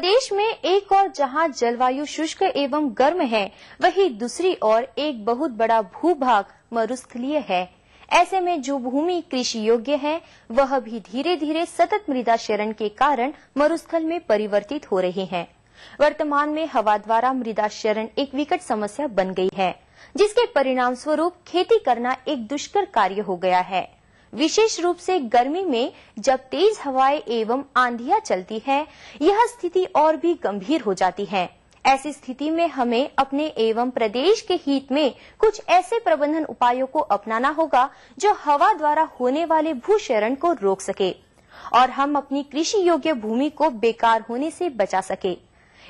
प्रदेश में एक और जहां जलवायु शुष्क एवं गर्म है, वहीं दूसरी ओर एक बहुत बड़ा भूभाग मरुस्थलीय है। ऐसे में जो भूमि कृषि योग्य है, वह भी धीरे धीरे सतत मृदा क्षरण के कारण मरुस्थल में परिवर्तित हो रही है। वर्तमान में हवा द्वारा मृदा क्षरण एक विकट समस्या बन गई है, जिसके परिणाम स्वरूप खेती करना एक दुष्कर कार्य हो गया है। विशेष रूप से गर्मी में जब तेज हवाएं एवं आंधियां चलती है, यह स्थिति और भी गंभीर हो जाती है। ऐसी स्थिति में हमें अपने एवं प्रदेश के हित में कुछ ऐसे प्रबंधन उपायों को अपनाना होगा जो हवा द्वारा होने वाले भूक्षरण को रोक सके और हम अपनी कृषि योग्य भूमि को बेकार होने से बचा सके।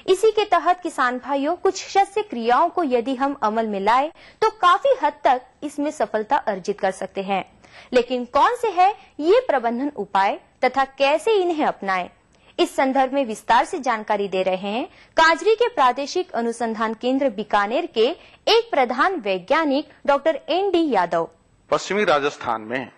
इसी के तहत किसान भाइयों, कुछ शस्य क्रियाओं को यदि हम अमल में लाए तो काफी हद तक इसमें सफलता अर्जित कर सकते हैं। लेकिन कौन से है ये प्रबंधन उपाय तथा कैसे इन्हें अपनाएं, इस संदर्भ में विस्तार से जानकारी दे रहे हैं काजरी के प्रादेशिक अनुसंधान केंद्र बीकानेर के एक प्रधान वैज्ञानिक डॉक्टर ND यादव। पश्चिमी राजस्थान में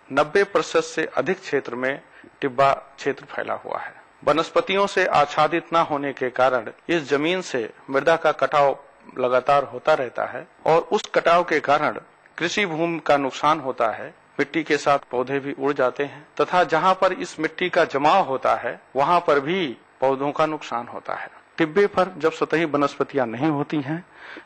90% से अधिक क्षेत्र में टिब्बा क्षेत्र फैला हुआ है। वनस्पतियों से आच्छादित न होने के कारण इस जमीन से मृदा का कटाव लगातार होता रहता है और उस कटाव के कारण कृषि भूमि का नुकसान होता है। मिट्टी के साथ पौधे भी उड़ जाते हैं तथा जहां पर इस मिट्टी का जमाव होता है, वहां पर भी पौधों का नुकसान होता है। टिब्बे पर जब सतही वनस्पतियां नहीं होती हैं,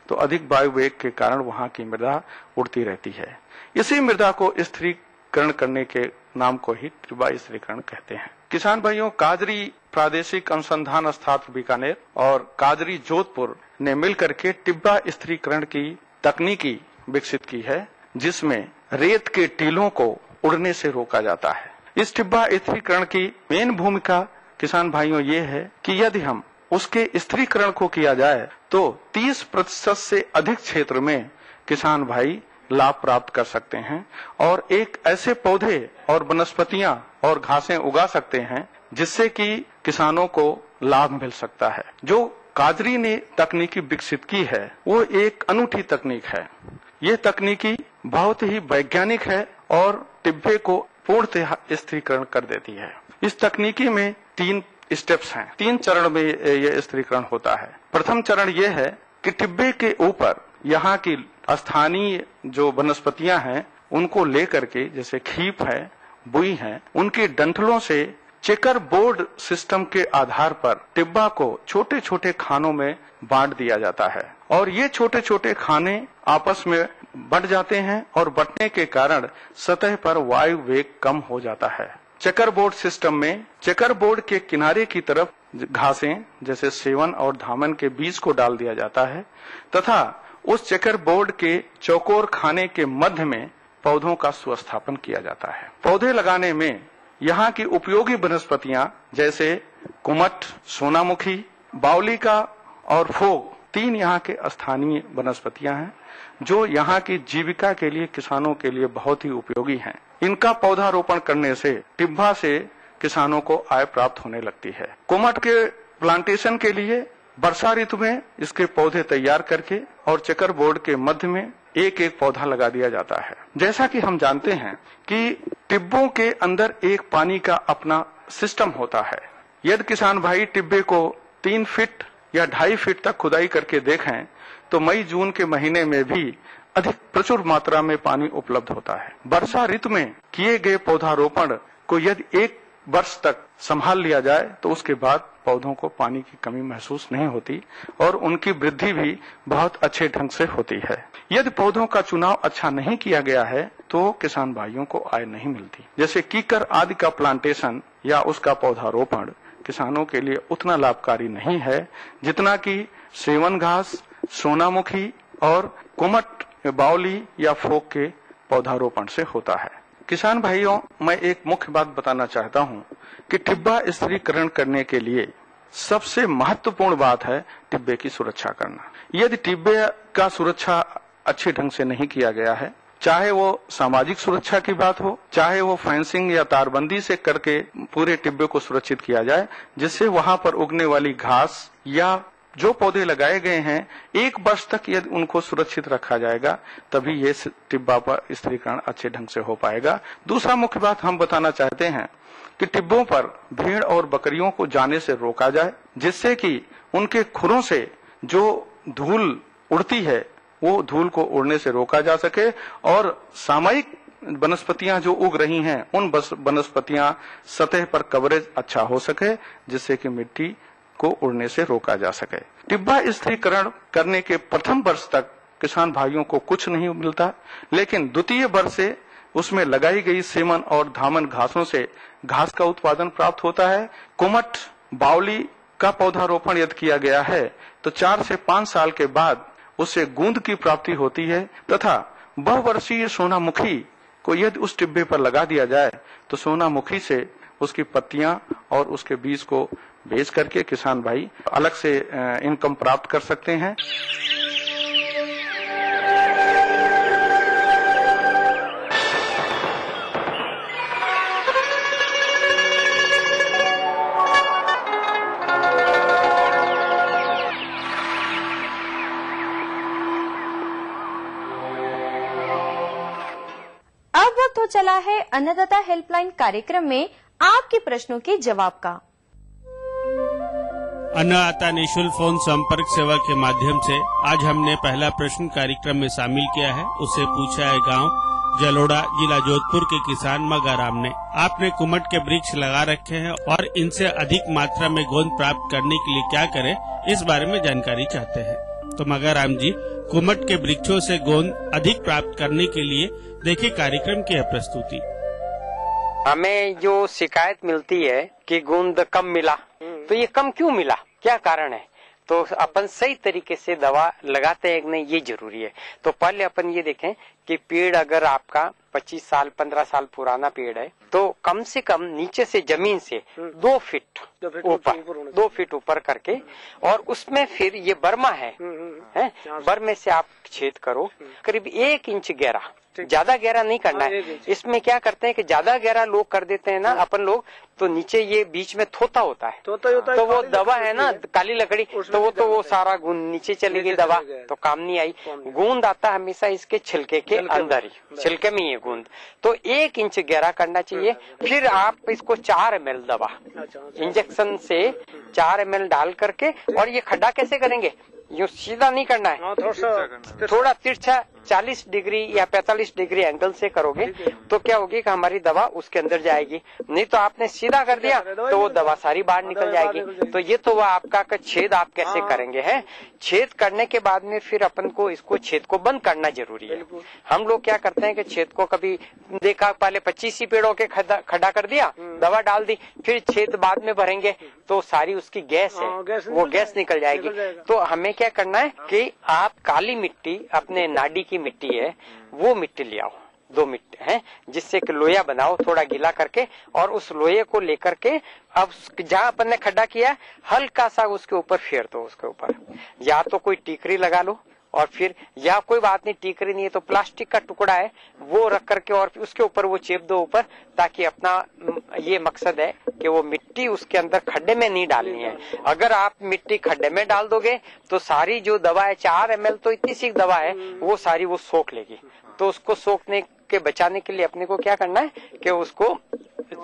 तो अधिक वायु वेग के कारण वहां की मृदा उड़ती रहती है। इसी मृदा को स्थिरीकरण करने के नाम को ही टिब्बा स्थिरीकरण कहते हैं। किसान भाइयों, काजरी प्रादेशिक अनुसंधान स्थान बीकानेर और काजरी जोधपुर ने मिलकर के टिब्बा स्थिरीकरण की तकनीकी विकसित की है, जिसमें रेत के टीलों को उड़ने से रोका जाता है। इस टिब्बा स्थिरीकरण की मेन भूमिका किसान भाइयों ये है कि यदि हम उसके स्थिरीकरण को किया जाए तो 30% से अधिक क्षेत्र में किसान भाई लाभ प्राप्त कर सकते हैं और एक ऐसे पौधे और वनस्पतियां और घासें उगा सकते हैं जिससे कि किसानों को लाभ मिल सकता है। जो काजरी ने तकनीकी विकसित की है, वो एक अनूठी तकनीक है। ये तकनीकी बहुत ही वैज्ञानिक है और टिब्बे को पूर्णतः स्थिरीकरण कर देती है। इस तकनीकी में 3 स्टेप्स हैं, 3 चरण में ये स्थिरीकरण होता है। प्रथम चरण ये है कि टिब्बे के ऊपर यहाँ की स्थानीय जो वनस्पतियां हैं, उनको लेकर के, जैसे खीप है, बुई है, उनके डंठलों से चेकर बोर्ड सिस्टम के आधार पर टिब्बा को छोटे छोटे खानों में बांट दिया जाता है और ये छोटे छोटे खाने आपस में बढ़ जाते हैं और बढ़ने के कारण सतह पर वायु वेग कम हो जाता है। चेकर बोर्ड सिस्टम में चेकर बोर्ड के किनारे की तरफ घासें जैसे सेवन और धामन के बीज को डाल दिया जाता है तथा उस चेकर बोर्ड के चौकोर खाने के मध्य में पौधों का सुस्थापन किया जाता है। पौधे लगाने में यहाँ की उपयोगी वनस्पतियां जैसे कुमट, सोनामुखी, बावलिका और फोग 3 यहाँ के स्थानीय वनस्पतियां हैं जो यहाँ की जीविका के लिए, किसानों के लिए बहुत ही उपयोगी हैं। इनका पौधारोपण करने से टिब्बा से किसानों को आय प्राप्त होने लगती है। कुमट के प्लांटेशन के लिए वर्षा ऋतु में इसके पौधे तैयार करके और चेकर बोर्ड के मध्य में एक एक पौधा लगा दिया जाता है। जैसा कि हम जानते हैं कि टिब्बों के अंदर एक पानी का अपना सिस्टम होता है। यदि किसान भाई टिब्बे को 3 फीट या 2.5 फीट तक खुदाई करके देखें तो मई जून के महीने में भी अधिक प्रचुर मात्रा में पानी उपलब्ध होता है। वर्षा ऋतु में किए गए पौधारोपण को यदि 1 वर्ष तक संभाल लिया जाए तो उसके बाद पौधों को पानी की कमी महसूस नहीं होती और उनकी वृद्धि भी बहुत अच्छे ढंग से होती है। यदि पौधों का चुनाव अच्छा नहीं किया गया है तो किसान भाइयों को आय नहीं मिलती। जैसे कीकर आदि का प्लांटेशन या उसका पौधारोपण किसानों के लिए उतना लाभकारी नहीं है जितना कि सेवन घास, सोनामुखी और कुमट, बावली या फोक के पौधारोपण से होता है। किसान भाइयों, मैं एक मुख्य बात बताना चाहता हूं कि टिब्बा स्थिरीकरण करने के लिए सबसे महत्वपूर्ण बात है टिब्बे की सुरक्षा करना। यदि टिब्बे का सुरक्षा अच्छे ढंग से नहीं किया गया है, चाहे वो सामाजिक सुरक्षा की बात हो, चाहे वो फेंसिंग या तारबंदी से करके पूरे टिब्बे को सुरक्षित किया जाए, जिससे वहां पर उगने वाली घास या जो पौधे लगाए गए हैं 1 वर्ष तक यदि उनको सुरक्षित रखा जाएगा, तभी ये टिब्बा पर स्थिरीकरण अच्छे ढंग से हो पाएगा। दूसरा मुख्य बात हम बताना चाहते हैं कि टिब्बों पर भेड़ और बकरियों को जाने से रोका जाए, जिससे कि उनके खुरों से जो धूल उड़ती है वो धूल को उड़ने से रोका जा सके और सामयिक वनस्पतियां जो उग रही हैं उन वनस्पतियां सतह पर कवरेज अच्छा हो सके, जिससे कि मिट्टी को उड़ने से रोका जा सके। टिब्बा स्थिरीकरण करने के प्रथम वर्ष तक किसान भाइयों को कुछ नहीं मिलता, लेकिन द्वितीय वर्ष से उसमें लगाई गई सेमन और धामन घासों से घास का उत्पादन प्राप्त होता है। कुमट, बावली का पौधारोपण यदि किया गया है तो 4 से 5 साल के बाद उससे गूंद की प्राप्ति होती है तथा बहुवर्षीय सोनामुखी को यदि उस टिब्बे पर लगा दिया जाए तो सोनामुखी से उसकी पत्तियां और उसके बीज को बेच करके किसान भाई अलग से इनकम प्राप्त कर सकते हैं। अब वक्त हो चला है अन्नदाता हेल्पलाइन कार्यक्रम में आपके प्रश्नों के जवाब का। अन्नदाता निःशुल्क फोन संपर्क सेवा के माध्यम से आज हमने पहला प्रश्न कार्यक्रम में शामिल किया है। उससे पूछा है गांव जलोड़ा, जिला जोधपुर के किसान मगाराम ने। आपने कुमट के वृक्ष लगा रखे हैं और इनसे अधिक मात्रा में गोंद प्राप्त करने के लिए क्या करें, इस बारे में जानकारी चाहते हैं। तो मगाराम जी, कुमट के वृक्षों से गोंद अधिक प्राप्त करने के लिए देखिए कार्यक्रम की है प्रस्तुति। हमें जो शिकायत मिलती है कि गोंद कम मिला, तो ये कम क्यों मिला, क्या कारण है? तो अपन सही तरीके से दवा लगाते हैं कि नहीं, ये जरूरी है। तो पहले अपन ये देखें कि पेड़ अगर आपका 25 साल 15 साल पुराना पेड़ है तो कम से कम नीचे से जमीन से 2 फीट ऊपर 2 फीट ऊपर करके, और उसमें फिर ये बर्मा है बर्मे से आप छेद करो करीब 1 इंच गहरा, ज्यादा गहरा नहीं करना है। इसमें क्या करते हैं कि ज्यादा गहरा लोग कर देते हैं ना अपन लोग, तो नीचे ये बीच में थोता होता है, तो वो दवा है ना काली लकड़ी, तो वो सारा गूंद नीचे चली गई, दवा तो काम नहीं आई। गूंद आता हमेशा इसके छिलके के अंदर ही, छिलके में ही गूंद, तो 1 इंच गहरा करना चाहिए। फिर आप इसको 4 ml दवा इंजेक्शन से 4 ml डाल करके, और ये खड्डा कैसे करेंगे, यूं सीधा नहीं करना है, थोड़ा तिरछा 40 डिग्री या 45 डिग्री एंगल से करोगे तो क्या होगी कि हमारी दवा उसके अंदर जाएगी। नहीं तो आपने सीधा कर दिया तो वो दवा सारी बाहर निकल जाएगी। तो ये तो वह आपका छेद आप कैसे करेंगे है। छेद करने के बाद में फिर अपन को इसको छेद को बंद करना जरूरी है। हम लोग क्या करते हैं कि छेद को कभी देखा, पहले 25 ही पेड़ों के खड्डा कर दिया, दवा डाल दी, फिर छेद बाद में भरेंगे तो सारी उसकी गैस है, वो गैस निकल जाएगी। तो हमें क्या करना है कि आप काली मिट्टी, अपने नाडी की मिट्टी है वो मिट्टी ले आओ, 2 मिट्टी है, जिससे कि लोया बनाओ थोड़ा गीला करके, और उस लोहे को लेकर के अब जहाँ अपन ने खड्डा किया हल्का सा उसके ऊपर फेर दो, उसके ऊपर या तो कोई टीकरी लगा लो, और फिर या कोई बात नहीं टीकरी नहीं है तो प्लास्टिक का टुकड़ा है वो रख करके और उसके ऊपर वो चेप दो ऊपर, ताकि अपना ये मकसद है कि वो मिट्टी उसके अंदर खड्डे में नहीं डालनी है। अगर आप मिट्टी खड्डे में डाल दोगे तो सारी जो दवा है 4 ml तो इतनी सी दवा है वो सारी वो सोख लेगी। तो उसको सोखने के बचाने के लिए अपने को क्या करना है कि उसको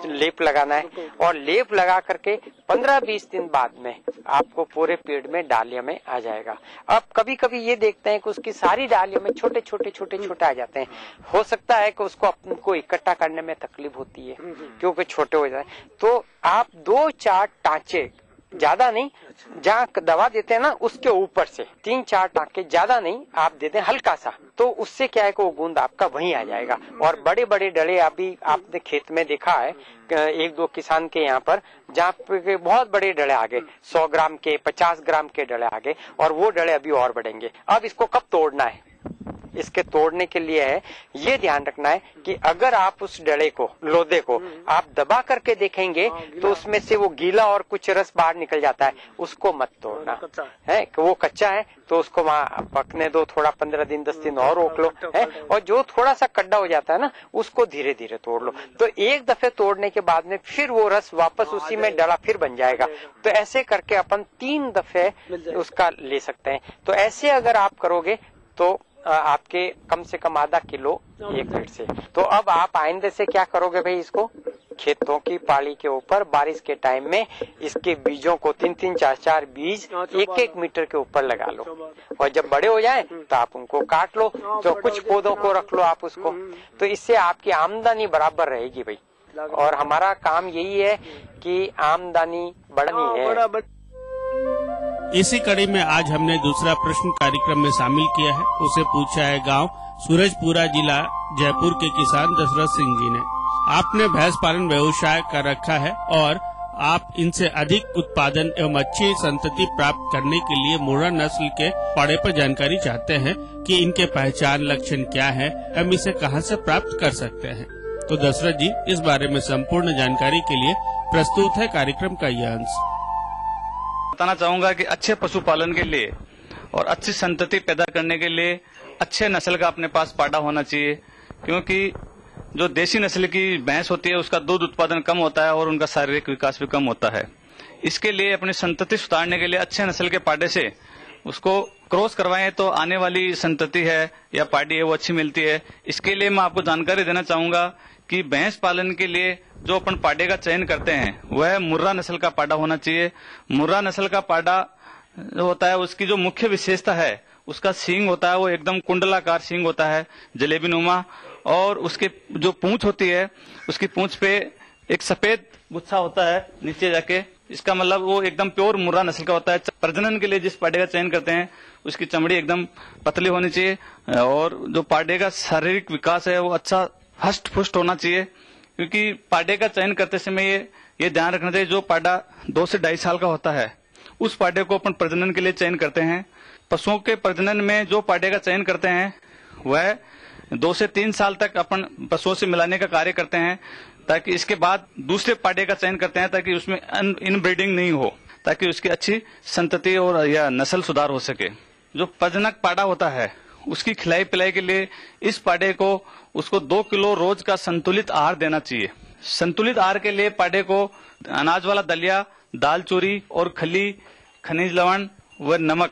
लेप लगाना है, और लेप लगा करके 15-20 दिन बाद में आपको पूरे पेड़ में डालियों में आ जाएगा। अब कभी कभी ये देखते हैं कि उसकी सारी डालियों में छोटे छोटे आ जाते हैं, हो सकता है कि उसको अपन को इकट्ठा करने में तकलीफ होती है क्योंकि छोटे हो जाए। तो आप 2-4 टांचे, ज्यादा नहीं, जहाँ दवा देते हैं ना उसके ऊपर से 3-4 टांके, ज्यादा नहीं आप देते हैं हल्का सा, तो उससे क्या है कि वो गूंद आपका वहीं आ जाएगा। और बड़े बड़े डले अभी आपने खेत में देखा है 1-2 किसान के यहाँ पर, जहाँ पे बहुत बड़े डले आ गए, 100 ग्राम के 50 ग्राम के डले आ गए, और वो डले अभी और बढ़ेंगे। अब इसको कब तोड़ना है, इसके तोड़ने के लिए है ये ध्यान रखना है कि अगर आप उस डले को, लोदे को आप दबा करके देखेंगे तो उसमें से वो गीला और कुछ रस बाहर निकल जाता है, उसको मत तोड़ना है कि वो कच्चा है तो उसको वहाँ पकने दो, थोड़ा 15 दिन 10 दिन और रोक लो है, और जो थोड़ा सा कड्डा हो जाता है ना उसको धीरे धीरे तोड़ लो। तो एक दफे तोड़ने के बाद में फिर वो रस वापस उसी में डला फिर बन जाएगा। तो ऐसे करके अपन 3 दफे उसका ले सकते हैं। तो ऐसे अगर आप करोगे तो आपके कम से कम आधा किलो एक पेड़ से। तो अब आप आइंदे से क्या करोगे भाई, इसको खेतों की पाली के ऊपर बारिश के टाइम में इसके बीजों को 3-3, 4-4 बीज 1-1 मीटर के ऊपर लगा लो, और जब बड़े हो जाए तो आप उनको काट लो, तो कुछ पौधों को रख लो आप उसको, तो इससे आपकी आमदनी बराबर रहेगी भाई। और हमारा काम यही है कि आमदनी बढ़नी है। इसी कड़ी में आज हमने दूसरा प्रश्न कार्यक्रम में शामिल किया है। उसे पूछा है गांव सूरजपुरा, जिला जयपुर के किसान दशरथ सिंह जी ने। आपने भैंस पालन व्यवसाय कर रखा है और आप इनसे अधिक उत्पादन एवं अच्छी संतति प्राप्त करने के लिए मुर्रा नस्ल के पाड़े पर जानकारी चाहते हैं कि इनके पहचान लक्षण क्या है, हम इसे कहां से प्राप्त कर सकते हैं। तो दशरथ जी, इस बारे में संपूर्ण जानकारी के लिए प्रस्तुत है कार्यक्रम का यह अंश। बताना चाहूंगा कि अच्छे पशुपालन के लिए और अच्छी संतति पैदा करने के लिए अच्छे नस्ल का अपने पास पाड़ा होना चाहिए, क्योंकि जो देसी नस्ल की भैंस होती है उसका दूध उत्पादन कम होता है और उनका शारीरिक विकास भी कम होता है। इसके लिए अपनी संतति सुधारने के लिए अच्छे नस्ल के पाड़े से उसको क्रॉस करवाएं तो आने वाली संतति है या पाड़ी है वो अच्छी मिलती है। इसके लिए मैं आपको जानकारी देना चाहूंगा कि भैंस पालन के लिए जो अपन पाड़े का चयन करते हैं वह मुर्रा नस्ल का पाड़ा होना चाहिए। मुर्रा नस्ल का पाड़ा जो होता है उसकी जो मुख्य विशेषता है उसका सींग होता है वो एकदम कुंडलाकार सींग होता है, जलेबी नुमा, और उसके जो पूंछ होती है उसकी पूंछ पे एक सफेद गुच्छा होता है नीचे जाके, इसका मतलब वो एकदम प्योर मुर्रा नस्ल का होता है। प्रजनन के लिए जिस पाड़े का चयन करते हैं उसकी चमड़ी एकदम पतली होनी चाहिए और जो पाड़े का शारीरिक विकास है वो अच्छा हष्ट पुष्ट होना चाहिए, क्योंकि पाड़े का चयन करते समय ये ध्यान रखना चाहिए जो पाड़ा 2 से 2.5 साल का होता है उस पाड़े को अपन प्रजनन के लिए चयन करते हैं। पशुओं के प्रजनन में जो पाड़े का चयन करते हैं वह 2 से 3 साल तक अपन पशुओं से मिलाने का कार्य करते हैं, ताकि इसके बाद दूसरे पाड़े का चयन करते हैं ताकि उसमें इनब्रीडिंग नहीं हो, ताकि उसकी अच्छी संतति और या नस्ल सुधार हो सके। जो प्रजनक पाड़ा होता है उसकी खिलाई पिलाई के लिए इस पाड़े को उसको 2 किलो रोज का संतुलित आहार देना चाहिए। संतुलित आहार के लिए पाड़े को अनाज वाला दलिया, दाल चूरी और खली, खनिज लवण व नमक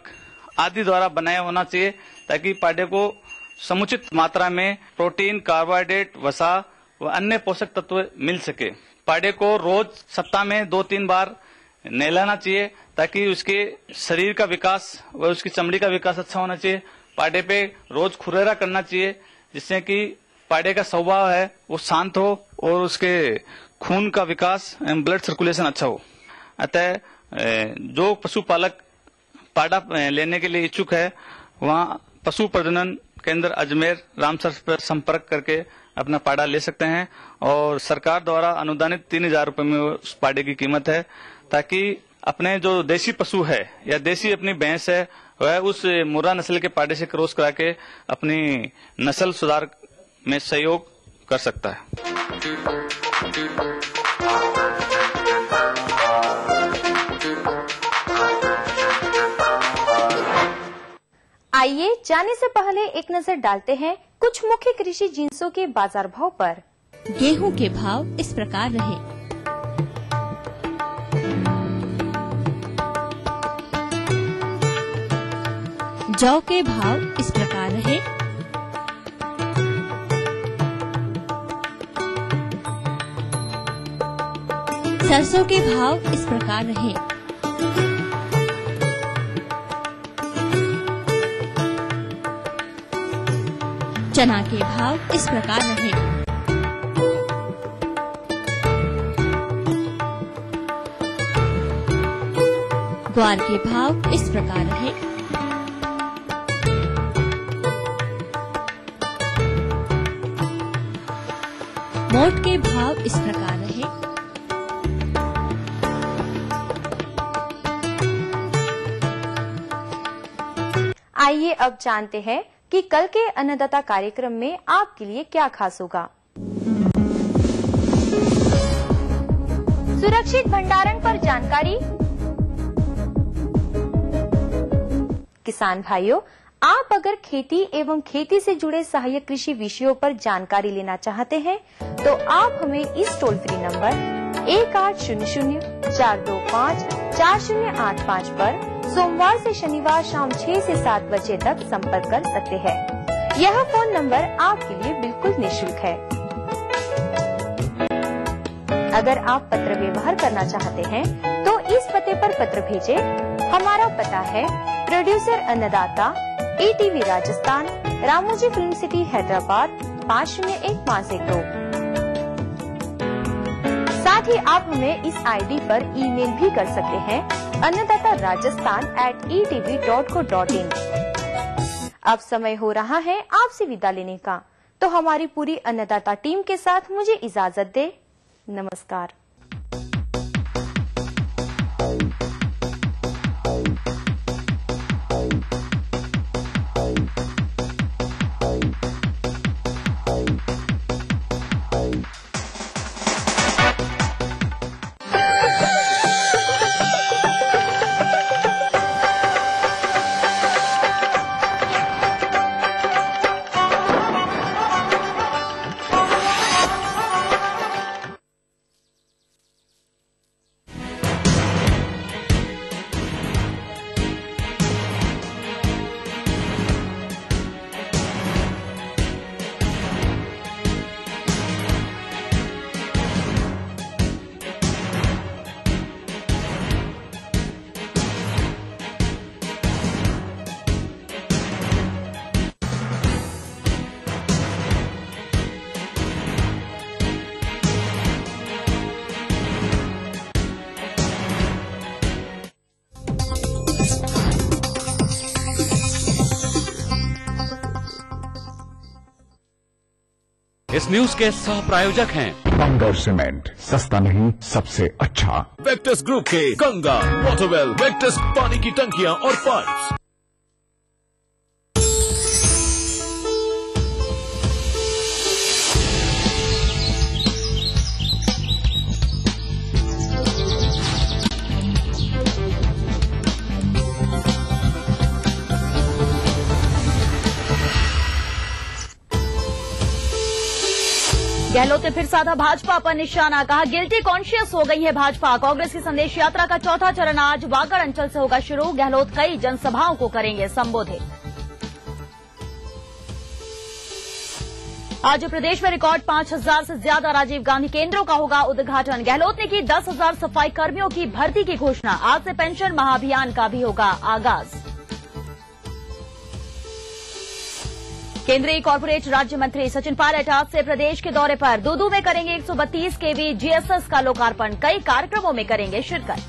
आदि द्वारा बनाया होना चाहिए, ताकि पाड़े को समुचित मात्रा में प्रोटीन, कार्बोहाइड्रेट, वसा व अन्य पोषक तत्व मिल सके। पाड़े को रोज सप्ताह में 2-3 बार नहलाना चाहिए ताकि उसके शरीर का विकास व उसकी चमड़ी का विकास अच्छा होना चाहिए। पाड़े पे रोज खुरेरा करना चाहिए जिससे कि पाड़े का स्वभाव है वो शांत हो और उसके खून का विकास एवं ब्लड सर्कुलेशन अच्छा हो। अतः जो पशुपालक पाड़ा लेने के लिए इच्छुक है वहाँ पशु प्रजनन केंद्र अजमेर रामसर पर संपर्क करके अपना पाड़ा ले सकते हैं और सरकार द्वारा अनुदानित 3,000 रुपए में उस पाड़े की कीमत है, ताकि अपने जो देसी पशु है या देसी अपनी भैंस है वह उस मुर्रा नस्ल के पाड़े से क्रॉस करा के अपनी नस्ल सुधार में सहयोग कर सकता है। आइए जाने से पहले एक नजर डालते हैं कुछ मुख्य कृषि जिन्सों के बाजार भाव पर। गेहूं के भाव इस प्रकार रहे। जौ के भाव इस प्रकार रहे। सरसों के भाव इस प्रकार रहे। चना के भाव इस प्रकार रहे। ग्वार के भाव इस प्रकार रहे। मोट के भाव इस प्रकार रहे। आइए अब जानते हैं कि कल के अन्नदाता कार्यक्रम में आपके लिए क्या खास होगा। सुरक्षित भंडारण पर जानकारी। किसान भाइयों, आप अगर खेती एवं खेती से जुड़े सहायक कृषि विषयों पर जानकारी लेना चाहते हैं तो आप हमें इस टोल फ्री नंबर 1800-425-4085 पर सोमवार से शनिवार शाम 6 से 7 बजे तक संपर्क कर सकते हैं। यह फोन नंबर आपके लिए बिल्कुल निःशुल्क है। अगर आप पत्र व्यवहार करना चाहते हैं तो इस पते पर पत्र भेजें। हमारा पता है प्रोड्यूसर अन्नदाता, ETV Rajasthan, Ramoji film city, Hyderabad 501512। साथ ही आप हमें इस आईडी पर ईमेल भी कर सकते हैं annadatarajasthan@etv.co.in। अब समय हो रहा है आपसे विदा लेने का, तो हमारी पूरी अन्नदाता टीम के साथ मुझे इजाजत दे। नमस्कार। इस न्यूज के सह प्रायोजक हैं कंगा सीमेंट, सस्ता नहीं सबसे अच्छा। वेक्टस ग्रुप के कंगा, वाटरवेल, वेक्टस पानी की टंकियां और पाइप्स। गहलोत ने फिर साधा भाजपा पर निशाना, कहा गिल्टी कॉन्शियस हो गई है भाजपा। कांग्रेस की संदेश यात्रा का चौथा चरण आज वागड़ अंचल से होगा शुरू। गहलोत कई जनसभाओं को करेंगे संबोधित। आज प्रदेश में रिकॉर्ड 5000 से ज्यादा राजीव गांधी केंद्रों का होगा उद्घाटन। गहलोत ने की 10,000 सफाई कर्मियों की भर्ती की घोषणा। आज से पेंशन महाअभियान का भी होगा आगाज। केंद्रीय कॉर्पोरेट राज्य मंत्री सचिन पायलट आज से प्रदेश के दौरे पर। दूदू में करेंगे 132 kV GSS का लोकार्पण। कई कार्यक्रमों में करेंगे शिरकत।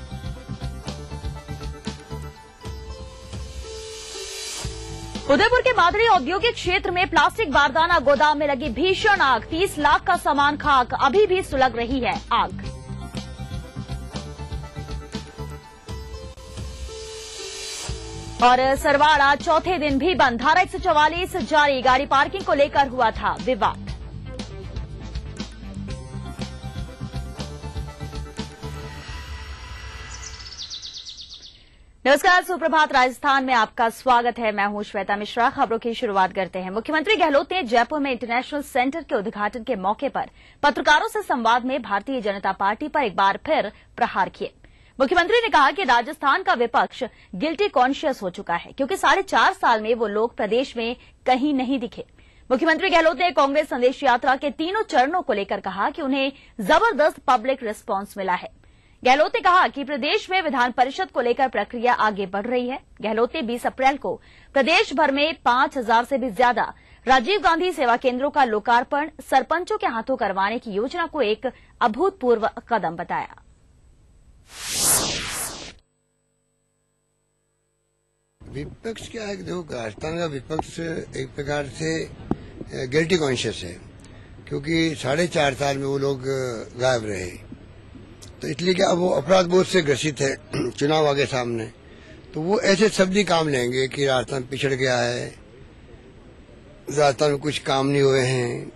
उदयपुर के मादरी औद्योगिक क्षेत्र में प्लास्टिक बारदाना गोदाम में लगी भीषण आग। 30 लाख का सामान खाक, अभी भी सुलग रही है आग। और सरवाड़ा चौथे दिन भी बंद। धारा 144 जारी। गाड़ी पार्किंग को लेकर हुआ था विवाद। नमस्कार, सुप्रभात। राजस्थान में आपका स्वागत है। मैं हूं श्वेता मिश्रा। खबरों की शुरुआत करते हैं। मुख्यमंत्री गहलोत ने जयपुर में इंटरनेशनल सेंटर के उद्घाटन के मौके पर पत्रकारों से संवाद में भारतीय जनता पार्टी पर एक बार फिर प्रहार किए। मुख्यमंत्री ने कहा कि राजस्थान का विपक्ष गिल्टी कॉन्शियस हो चुका है, क्योंकि 4.5 साल में वो लोग प्रदेश में कहीं नहीं दिखे। मुख्यमंत्री गहलोत ने कांग्रेस संदेश यात्रा के तीनों चरणों को लेकर कहा कि उन्हें जबरदस्त पब्लिक रिस्पांस मिला है। गहलोत ने कहा कि प्रदेश में विधान परिषद को लेकर प्रक्रिया आगे बढ़ रही है। गहलोत ने 20 अप्रैल को प्रदेश भर में 5000 से भी ज्यादा राजीव गांधी सेवा केंद्रों का लोकार्पण सरपंचों के हाथों करवाने की योजना को एक अभूतपूर्व कदम बताया। विपक्ष क्या है, देखो राजस्थान का विपक्ष एक प्रकार से गिल्टी कॉन्शियस है, क्योंकि 4.5 साल में वो लोग गायब रहे। तो इसलिए क्या वो अपराध बोध से ग्रसित है। चुनाव आगे सामने, तो वो ऐसे शब्द ही काम लेंगे कि राजस्थान पिछड़ गया है, राजस्थान में कुछ काम नहीं हुए हैं।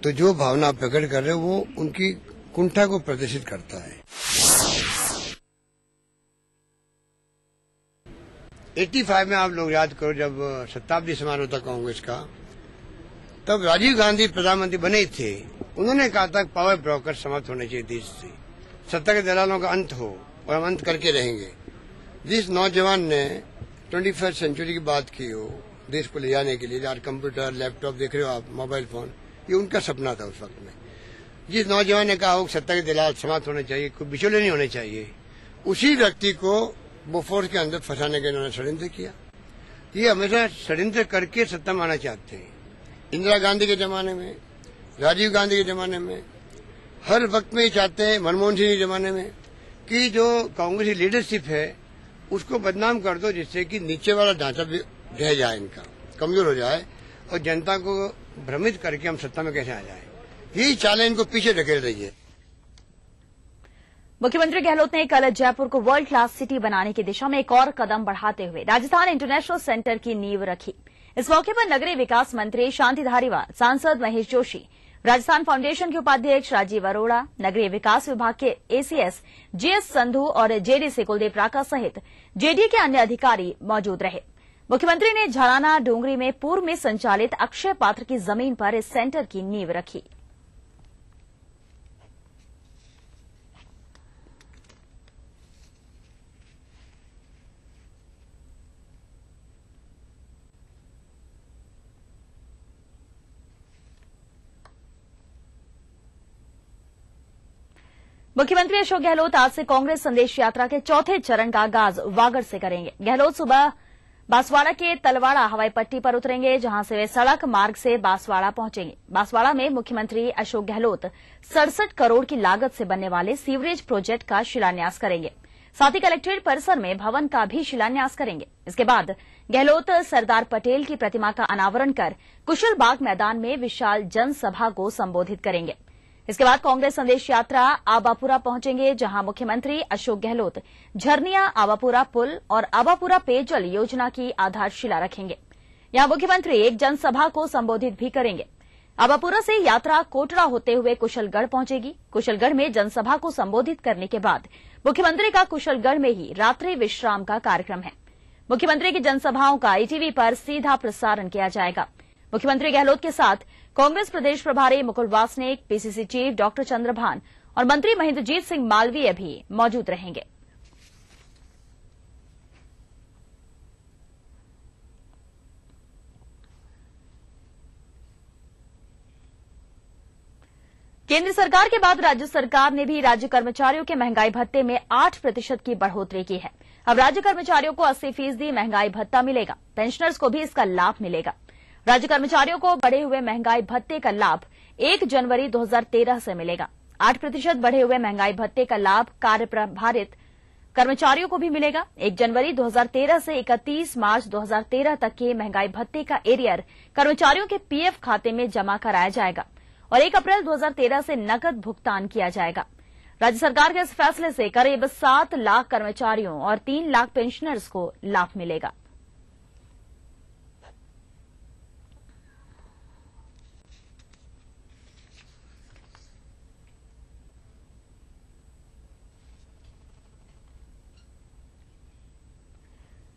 तो जो भावना प्रकट कर रहे हैं वो उनकी कुंठा को प्रदर्शित करता है। 85 में आप लोग याद करो, जब शताब्दी समारोह था कांग्रेस का, तब राजीव गांधी प्रधानमंत्री बने ही थे। उन्होंने कहा था पावर ब्रोकर समाप्त होने चाहिए देश से, सत्ता के दलालों का अंत हो, और हम अंत करके रहेंगे। जिस नौजवान ने 21वीं सेंचुरी की बात की हो देश को ले जाने के लिए, यार कंप्यूटर लैपटॉप देख रहे हो आप, मोबाइल फोन, ये उनका सपना था उस वक्त में। जिस नौजवान ने कहा हो सत्ता के दलाल समाप्त होने चाहिए, कोई बिचौले नहीं होने चाहिए, उसी व्यक्ति को बोफोर्स के अंदर फंसाने का इन्होंने षड्यंत्र किया। ये हमेशा षड्यंत्र करके सत्ता में आना चाहते हैं। इंदिरा गांधी के जमाने में, राजीव गांधी के जमाने में, हर वक्त में ये चाहते हैं, मनमोहन सिंह के जमाने में, कि जो कांग्रेस की लीडरशिप है उसको बदनाम कर दो, जिससे कि नीचे वाला ढांचा भी रह जाए, इनका कमजोर हो जाए और जनता को भ्रमित करके हम सत्ता में कैसे आ जाए। यही चालें इनको पीछे ढकेल रही है। मुख्यमंत्री गहलोत ने कल जयपुर को वर्ल्ड क्लास सिटी बनाने की दिशा में एक और कदम बढ़ाते हुए राजस्थान इंटरनेशनल सेंटर की नींव रखी। इस मौके पर नगरीय विकास मंत्री शांति धारीवाल, सांसद महेश जोशी, राजस्थान फाउंडेशन के उपाध्यक्ष राजीव अरोड़ा, नगरीय विकास विभाग के एसीएस जीएस संधू और जेडीसी कुलदीप राका सहित जेडीए के अन्य अधिकारी मौजूद रहे। मुख्यमंत्री ने झराना डोंगरी में पूर्व में संचालित अक्षय पात्र की जमीन पर इस सेंटर की नींव रखी। मुख्यमंत्री अशोक गहलोत आज से कांग्रेस संदेश यात्रा के चौथे चरण का आगाज वागड़ से करेंगे। गहलोत सुबह बांसवाड़ा के तलवाड़ा हवाई पट्टी पर उतरेंगे, जहां से वे सड़क मार्ग से बांसवाड़ा पहुंचेंगे। बांसवाड़ा में मुख्यमंत्री अशोक गहलोत 67 करोड़ की लागत से बनने वाले सीवरेज प्रोजेक्ट का शिलान्यास करेंगे। साथ ही कलेक्ट्रेट परिसर में भवन का भी शिलान्यास करेंगे। इसके बाद गहलोत सरदार पटेल की प्रतिमा का अनावरण कर कुशल बाग मैदान में विशाल जनसभा को संबोधित करेंगे। इसके बाद कांग्रेस संदेश यात्रा आबापुरा पहुंचेंगे, जहां मुख्यमंत्री अशोक गहलोत झरनिया आबापुरा पुल और आबापुरा पेयजल योजना की आधारशिला रखेंगे। यहां मुख्यमंत्री एक जनसभा को संबोधित भी करेंगे। आबापुरा से यात्रा कोटड़ा होते हुए कुशलगढ़ पहुंचेगी। कुशलगढ़ में जनसभा को संबोधित करने के बाद मुख्यमंत्री का कुशलगढ़ में ही रात्रि विश्राम का कार्यक्रम है। मुख्यमंत्री की जनसभाओं का ईटीवी पर सीधा प्रसारण किया जाएगा। मुख्यमंत्री गहलोत के साथ कांग्रेस प्रदेश प्रभारी Mukul Wasnik, PCC chief doctor Chandrabhan और मंत्री महेंद्रजीत सिंह मालवीय भी मौजूद रहेंगे। केंद्र सरकार के बाद राज्य सरकार ने भी राज्य कर्मचारियों के महंगाई भत्ते में 8% की बढ़ोतरी की है। अब राज्य कर्मचारियों को 80% महंगाई भत्ता मिलेगा। पेंशनर्स को भी इसका लाभ मिलेगा। राज्य कर्मचारियों को बढ़े हुए महंगाई भत्ते का लाभ 1 जनवरी 2013 से मिलेगा। 8% बढ़े हुए महंगाई भत्ते का लाभ कार्य प्रभारित कर्मचारियों को भी मिलेगा। 1 जनवरी 2013 से 31 मार्च 2013 तक के महंगाई भत्ते का एरियर कर्मचारियों के पीएफ खाते में जमा कराया जाएगा और 1 अप्रैल 2013 से नकद भुगतान किया जाएगा। राज्य सरकार के इस फैसले से करीब 7 लाख कर्मचारियों और 3 लाख पेंशनर्स को लाभ मिलेगा।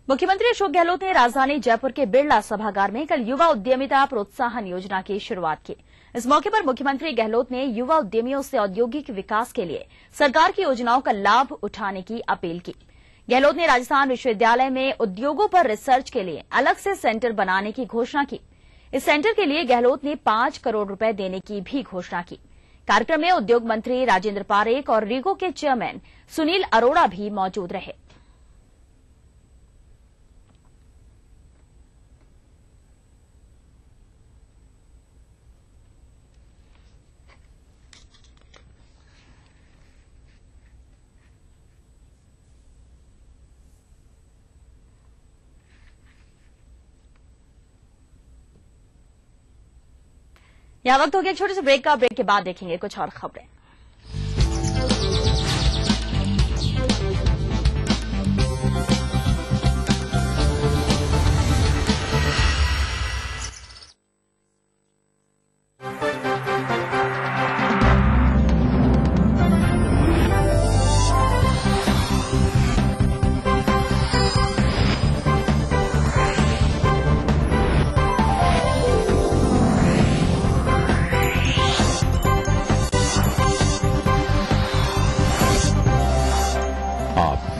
मुख्यमंत्री अशोक गहलोत ने राजधानी जयपुर के बिरला सभागार में कल युवा उद्यमिता प्रोत्साहन योजना की शुरुआत की। इस मौके पर मुख्यमंत्री गहलोत ने युवा उद्यमियों से औद्योगिक विकास के लिए सरकार की योजनाओं का लाभ उठाने की अपील की। गहलोत ने राजस्थान विश्वविद्यालय में उद्योगों पर रिसर्च के लिए अलग से सेंटर बनाने की घोषणा की। इस सेंटर के लिए गहलोत ने 5 करोड़ रुपए देने की भी घोषणा की। कार्यक्रम में उद्योग मंत्री राजेंद्र पारेख और रीगो के चेयरमैन सुनील अरोड़ा भी मौजूद रहे। यहाँ वक्त हो गया एक छोटे से ब्रेक का। ब्रेक के बाद देखेंगे कुछ और खबरें।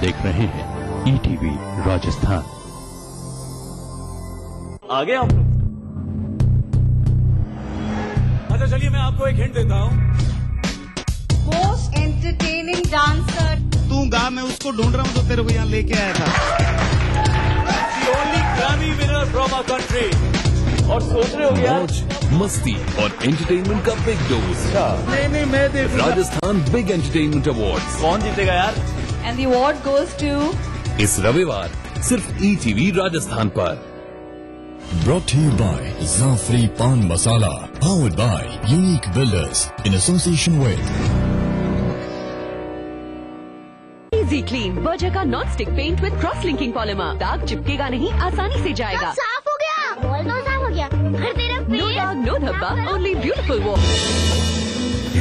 देख रहे हैं ईटीवी राजस्थान। आगे आप अच्छा चलिए मैं आपको एक हिंट देता हूं। most entertaining dancer. तू गा, मैं उसको ढूंढ रहा हूँ तो तेरे को यहाँ लेके आया था। The only Grammy winner from our country. और सोच रहे हो यार, मस्ती और एंटरटेनमेंट का बिग डोज। नहीं मैं देख राजस्थान बिग एंटरटेनमेंट अवार्ड्स। कौन जीतेगा यार? And the award goes to इस रविवार सिर्फ ETV राजस्थान पर। Brought to you by Zafri Pan Masala, powered by Unique Builders in association with Easy Clean, Berger का non stick paint with cross linking polymer. दाग चिपकेगा नहीं, आसानी से जाएगा। साफ हो गया, बॉल तो साफ हो गया। फिर तेरा नो दाग, नो धब्बा, ओनली ब्यूटीफुल वॉल।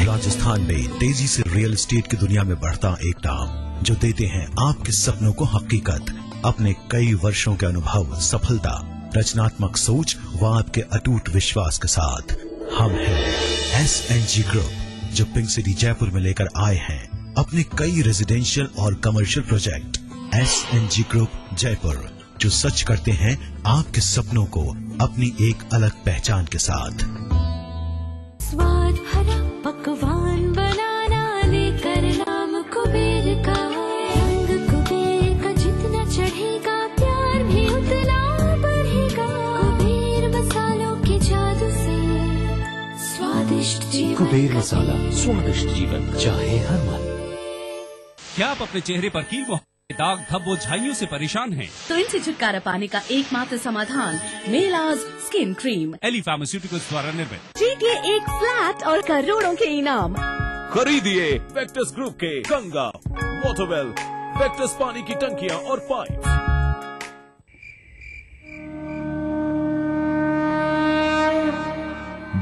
राजस्थान में तेजी से रियल एस्टेट की दुनिया में बढ़ता एक नाम, जो देते हैं आपके सपनों को हकीकत। अपने कई वर्षों के अनुभव, सफलता, रचनात्मक सोच व आपके अटूट विश्वास के साथ हम हैं SNG ग्रुप, जो पिंक सिटी जयपुर में लेकर आए हैं अपने कई रेजिडेंशियल और commercial project. SNG group Jaipur, जो सच करते हैं आपके सपनों को अपनी एक अलग पहचान के साथ। स्वाद भरा पकवान बनाना, लेकर नाम कुबेर का। रंग कुबेर का जितना चढ़ेगा, प्यार भी उतना बढ़ेगा। कुबेर मसालों के जादू से स्वादिष्ट जीवन। कुबेर मसाला, स्वादिष्ट जीवन चाहे हर मन। क्या आप अपने चेहरे पर कील, दाग, धब्बों, झाइयों से परेशान हैं? तो इनसे छुटकारा पाने का एकमात्र समाधान मेलाज स्किन क्रीम, एली फार्मास्यूटिकल्स द्वारा निर्मित। जीतिए एक फ्लैट और करोड़ों के इनाम। खरीदिए वेक्टस ग्रुप के गंगा, वाटरवेल, वेक्टस पानी की टंकियां और पाइप।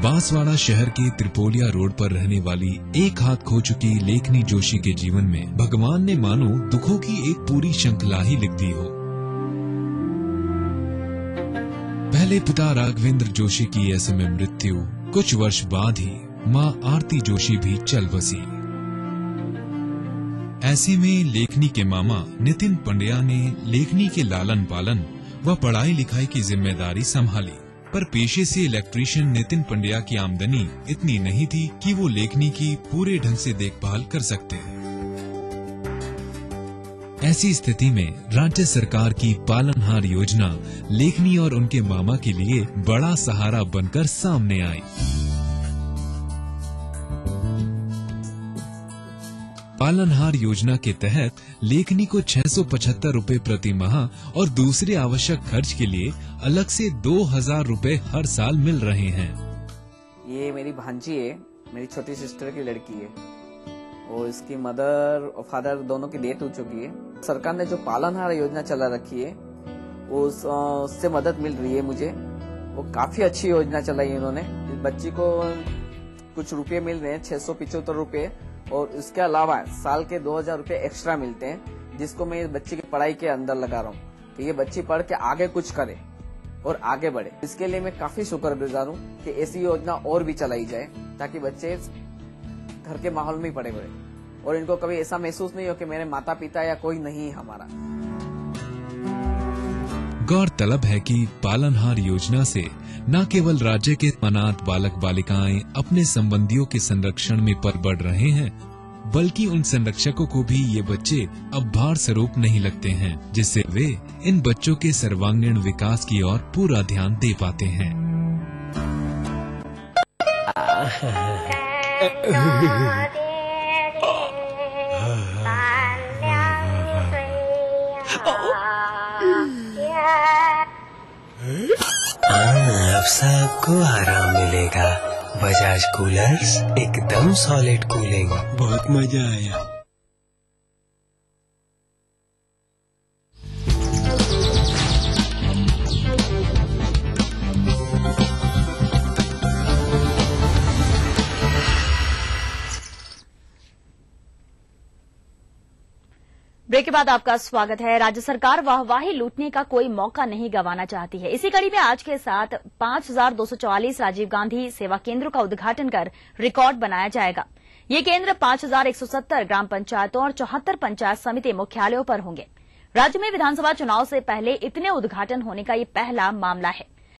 बांसवाड़ा शहर के त्रिपोलिया रोड पर रहने वाली एक हाथ खो चुकी लेखनी जोशी के जीवन में भगवान ने मानो दुखों की एक पूरी श्रृंखला ही लिख दी हो। पहले पिता राघवेंद्र जोशी की ऐसे में मृत्यु, कुछ वर्ष बाद ही मां आरती जोशी भी चल बसी। ऐसे में लेखनी के मामा नितिन पंड्या ने लेखनी के लालन पालन व पढ़ाई लिखाई की जिम्मेदारी संभाली, पर पेशे से इलेक्ट्रीशियन नितिन पंड्या की आमदनी इतनी नहीं थी कि वो लेखनी की पूरे ढंग से देखभाल कर सकते। ऐसी स्थिति में राज्य सरकार की पालनहार योजना लेखनी और उनके मामा के लिए बड़ा सहारा बनकर सामने आई। पालनहार योजना के तहत लेखनी को 675 रूपए प्रति माह और दूसरे आवश्यक खर्च के लिए अलग से 2000 रूपए हर साल मिल रहे हैं। ये मेरी भांजी है, मेरी छोटी सिस्टर की लड़की है और इसकी मदर और फादर दोनों की डेथ हो चुकी है। सरकार ने जो पालनहार योजना चला रखी है उससे मदद मिल रही है मुझे। वो काफी अच्छी योजना चलाई है इन्होंने। इस बच्ची को कुछ रुपये मिल रहे हैं, 675 रूपये, और इसके अलावा साल के 2000 रूपये एक्स्ट्रा मिलते हैं, जिसको मैं इस बच्ची की पढ़ाई के अंदर लगा रहा हूँ कि ये बच्ची पढ़ के आगे कुछ करे और आगे बढ़े। इसके लिए मैं काफी शुक्रगुजार हूँ कि ऐसी योजना और भी चलाई जाए ताकि बच्चे घर के माहौल में ही पड़े हुए और इनको कभी ऐसा महसूस नहीं हो कि मेरे माता पिता या कोई नहीं हमारा। गौरतलब है कि पालनहार योजना से न केवल राज्य के अनाथ बालक बालिकाएं अपने संबंधियों के संरक्षण में पल बढ़ रहे हैं, बल्कि उन संरक्षकों को भी ये बच्चे अब भार स्वरूप नहीं लगते हैं, जिससे वे इन बच्चों के सर्वांगीण विकास की ओर पूरा ध्यान दे पाते हैं। अब सबको आराम मिलेगा। बजाज कूलर्स एकदम सॉलिड कूलिंग, बहुत मजा आया। ब्रेक के बाद आपका स्वागत है। राज्य सरकार वाहवाही लूटने का कोई मौका नहीं गंवाना चाहती है। इसी कड़ी में आज के साथ 5244 राजीव गांधी सेवा केंद्रों का उद्घाटन कर रिकॉर्ड बनाया जाएगा। ये केंद्र 5170 ग्राम पंचायतों और 74 पंचायत समिति मुख्यालयों पर होंगे। राज्य में विधानसभा चुनाव से पहले इतने उद्घाटन होने का ये पहला मामला है।